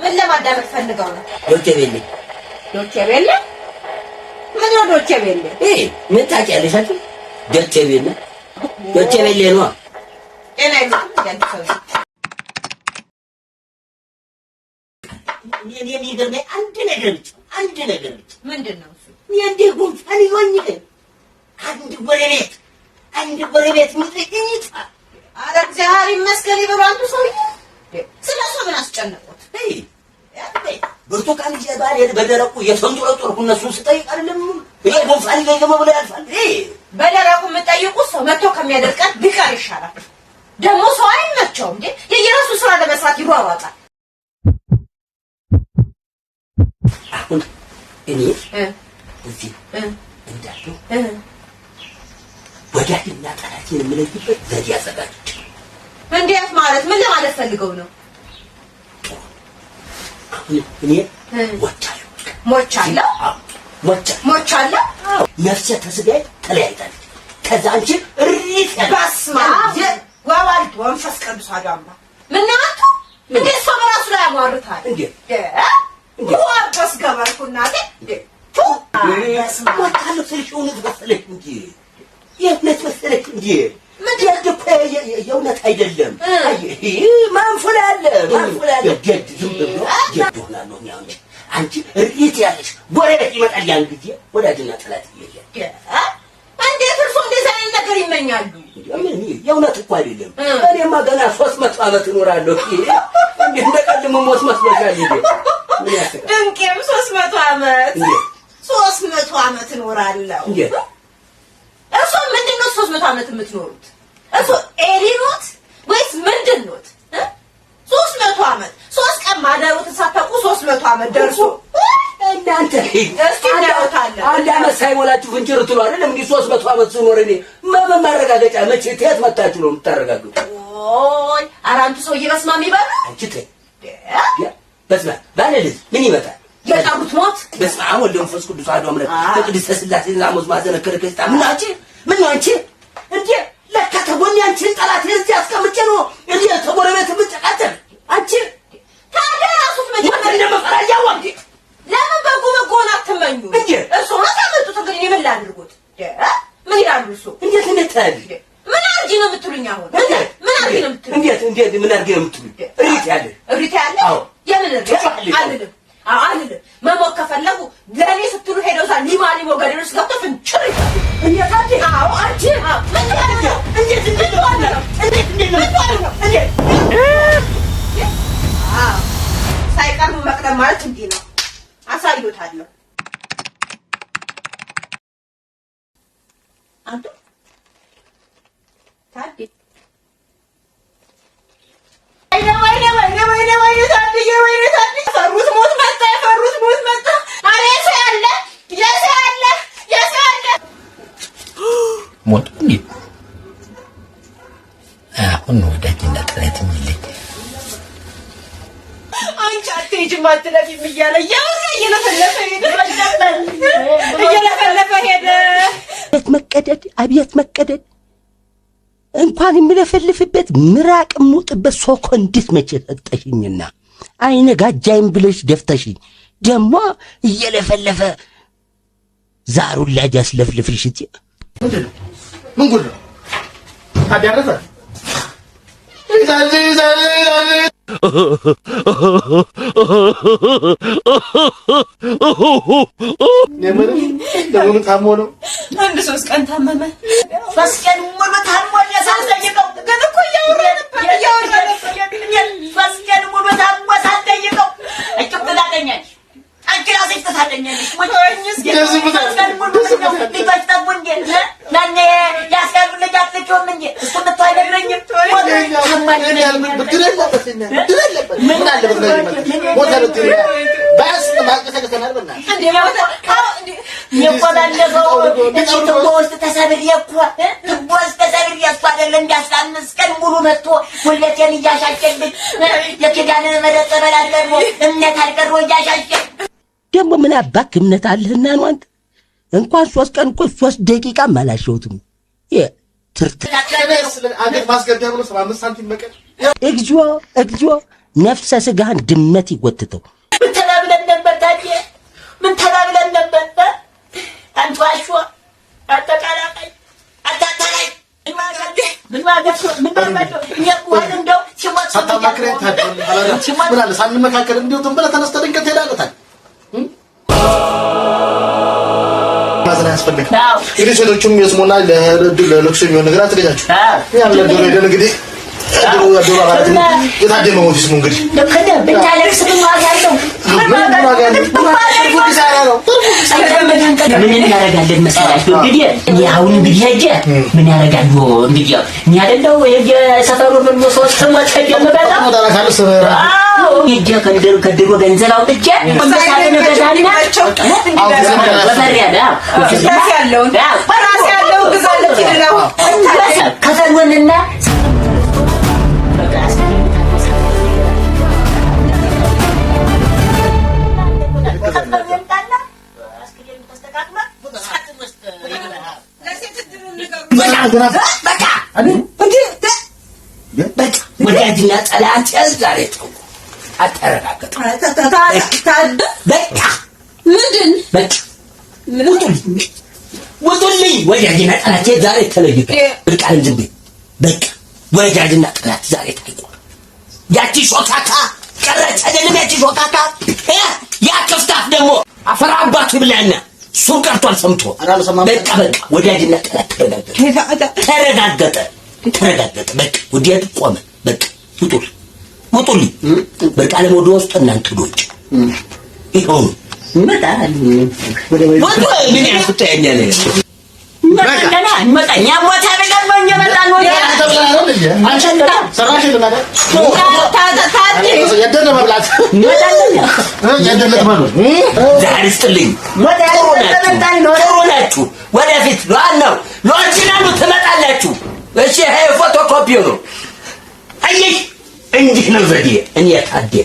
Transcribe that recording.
ምን ለማዳመጥ ፈልገው ነው? ዶቼ ቬለ ምን ነው ዶቼ ቬለ? ምን ታውቂያለሽ? ዶቼ ቬለ ነው። እኔ የሚገርመኝ አንድ ነገር ብቻ ምንድን ነው እሱ? እንደ ጉንፋን ይሆን አንድ ጎረቤት ምጥቂት ኧረ እግዚአብሔር ይመስገን ይበሉ። አንዱ ሰውዬ ስለሱ ምን አስጨነቁት? ብርቱካን ይባል በደረቁ የተንጦለጦልኩ እነሱን ስጠይቅ አይደለም ይሄ ጉንፋን ይገመ ብሎ ያልፋል። በደረቁ የምጠይቁት ሰው መጥቶ ከሚያደርቃት ቢቀር ይሻላል። ደግሞ ሰው አይመቸውም እንዴ? የየራሱ ስራ ለመስራት ይሯሯጣል። አሁን እኔ እዚህ እንዳለው ወዳጅና ጠላቴን የምለይበት ዘዴ አዘጋጅቼ። እንዴት ማለት? ምን ለማለት ፈልገው ነው? እኔ ሞቻለሁ። ነፍሴ ተስጋዬ ተለያይታለች። ከዛ አንቺ እሪት በስመ አብ ወወልድ ወመንፈስ ቅዱስ አሐዱ አምላክ። ምን ናቱ? እንዴት ሰው በራሱ ላይ ያሟርታል? ወርደስ ገበርኩ እናቴ ሞቻለሁ ስልሽ እውነት መሰለሽ እንጂ የእውነት መሰለሽ እንጂ ያድኮ የእውነት አይደለም። ማንፎላ አለ ገድ ዝም ብሎ ገድ ሆናለሁ እኛ እንጂ አንቺ እሪት ያለሽ ጎረቤት ይመጣል። ያን ጊዜ ወዳጅና ጠላት ይለያል። እንዴት እርሶ እንደዚህ አይነት ነገር ይመኛሉ? የእውነት እኮ አይደለም። እኔማ ገና 300 ዓመት እኖራለሁ። እንዴት እንደቀድሞ ሞት መስሎሻል? ምን ያስቃል? ድንቄም 300 ዓመት እኖራለሁ። እርሶ ምንድን ነው 300 ዓመት የምትኖሩት? እርሶ ኤሊኖት ወይስ ምንድን ኖት? 300 ዓመት 3 ቀን ማደሩትን ሳታውቁ 300 ዓመት ደርሶ እናንተ እስቲ እናውታለን። አንድ ዓመት ሳይሞላችሁ ፍንጭር ትሉ አይደለም እንዴ? 300 ዓመት ስኖር እኔ ማረጋገጫ መቼ ትየት መጣችሁ ነው የምታረጋግጡ? ኦይ አራንቱ ሰውዬ በስማም ይበል። አንቺ ተይ በስማ ባለልጅ ምን ይመጣል? የጠሩት ሞት በስመ አብ ወወልድ ወመንፈስ ቅዱስ አሐዱ አምላክ በቅድስተ ሥላሴ ዛሞት ማዘነ ከረከስታ ምን አንቺ እንዴ ለካ ተጎኝ አንቺን ጠላት እዚህ አስቀምጬ ነው እንዴ ተጎረቤት የምጨቃጨል አንቺ ታዲያ ራሱት መጀመሪያ እንደመፈራ ያዋቂ ለምን በጎን አትመኙ እንዴ? እርሶ ነው ታመጡት። እንግዲህ ምን ላድርጉት? ምን ይላሉ እርሶ? እንዴት ታዲያ ምን አርጂ ነው የምትሉኝ? አሁን ምን አርጂ ነው የምትሉኝ? እንዴት ምን አርጂ ነው የምትሉኝ? እሪት ያለ አዎ የምን እሪት አልልም። መሞት ከፈለጉ ለኔ ስትሉ ሄደው ዛ ሊማሊሞ ገደል ውስጥ ገብተው ፍንጭር ይላሉ። እንዴት አንቺ አዎ አንቺ ምን ነው እንዴት ሳይቀርቡ መቅደም ማለት እንዲህ ነው። አሳይቶታለሁ። አንተ ታዲያ ወይኔ ታዲያ ፈሩት ሞት መጣ። ኧረ የሰው ያለ ሞት እንዴ? አሁን ወዳጅና ጠላት የሚለይ አንቺ አትሄጂም አትለፊም እያለ እየለፈለፈ ሄደ። አብየት መቀደድ እንኳን የሚለፈልፍበት ምራቅ የምውጥበት ሶኮንዲስ መቼ ሰጠሽኝና አይነ ጋጃይም ብለሽ ደፍተሽኝ ደግሞ እየለፈለፈ ዛሩን ላጅ አስለፍልፍልሽ እጪ ምን ጉድ ነው ታዲያረፈ ለምን ታሞ ነው? አንድ 3 ቀን ታመመ። 3 ቀን ሙሉ ታሞ ሳልጠይቀው ግን እኮ እያወራ ነበር። 3 ቀን ሙሉ ታሞ ሳልጠይቀው እጭቅላቀኛል አንቺ ራስሽ ተሳለኛለሽ። የቆላለፈው ትቦ ውስጥ ተሰብሬ እኮ ትቦ ውስጥ ተሰብሬ እኮ አይደለም እንደ 15 ቀን ሙሉ መጥቶ ሁለቴን እያሻሸልኝ የኪዳነ ምህረት ጸበል አልቀርቦ እምነት አልቀርቦ እያሻሸኝ ደግሞ ምን አባክ እምነት አለህና ነው አንተ? እንኳን 3 ቀን እኮ 3 ደቂቃም አላሸሁትም። አንገት ማስገቢያ ብሎ 75 ሳንቲም በቀን እግዚኦ ነፍሰ ስጋህን ድመት ይጎትተው። ምን ተባብለን ነበር ታዲያ? ምን ተባብለን ነበር? አንተ ዋሾ አጠቃላይ አታታላይ ምን ማለት ነው? እንደው ሳታማክረኝ ታዲያ ምን አለ ሳንመካከር እንዲሁ ዝም ብለህ ተነስተህ ድንገት ትሄዳለህ። ማዘን ያስፈልጋል። እንግዲህ ሴቶቹም የስሙና ለለቅሶ የሚሆን ነገር አትገኛችሁ። ያም ለዶሮ ሄደን እንግዲህ ዶሮ አባላት የታደመ ሞቲስ ነው እንግዲህ ምን እናደርጋለን መሰላችሁ? እንግዲህ እኔ አሁን እንግዲህ ሄጄ ምን ያደርጋሉ እንግዲህ እኔ አይደለሁ የሰፈሩ ምን ሶስት ሰዎች ጀምበላ ሄጄ ከድሮ ገንዘብ አውጥቼ ከፈሉንና ወዳጅና ጠላት ዛሬ ተው አተረጋገጠ በቃ ምንድን በቃ ወጡልኝ ወዳጅና ጠላት ዛሬ ተለይቶ ብቃን ዝም በቃ ወዳጅና ጠላት ዛሬ ታይቆ ያቺ ሾካካ ቀረች አይደለም ያቺ ሾካካ ያ ከፍታፍ ደግሞ አፈራ አባቱ ብላና ሱን ቀርቷል ሰምቶ በቃ ወዳጅና ጠላት ተረጋገጠ በቃ ወዲያት ቆመ በቃ ውጡልኝ በቃ ለሞዶ ውስጥ እናንተ ዶጭ ይሁን መጣል ወጡ ምን ያስጠኛል መጣኛ ሞታ በቀርበኝ መጣል ነው አንተ ሰራሽ ለማለት ያደረ መብላት ያደለት ማለት ዛሬ ስጥልኝ ወዳጅ ወደፊት ነው ሎጂናሉ ትመጣላችሁ። እሺ ፎቶኮፒው ነው። አይ እንዲህ ነው ዘዴ እኔ ታዲያ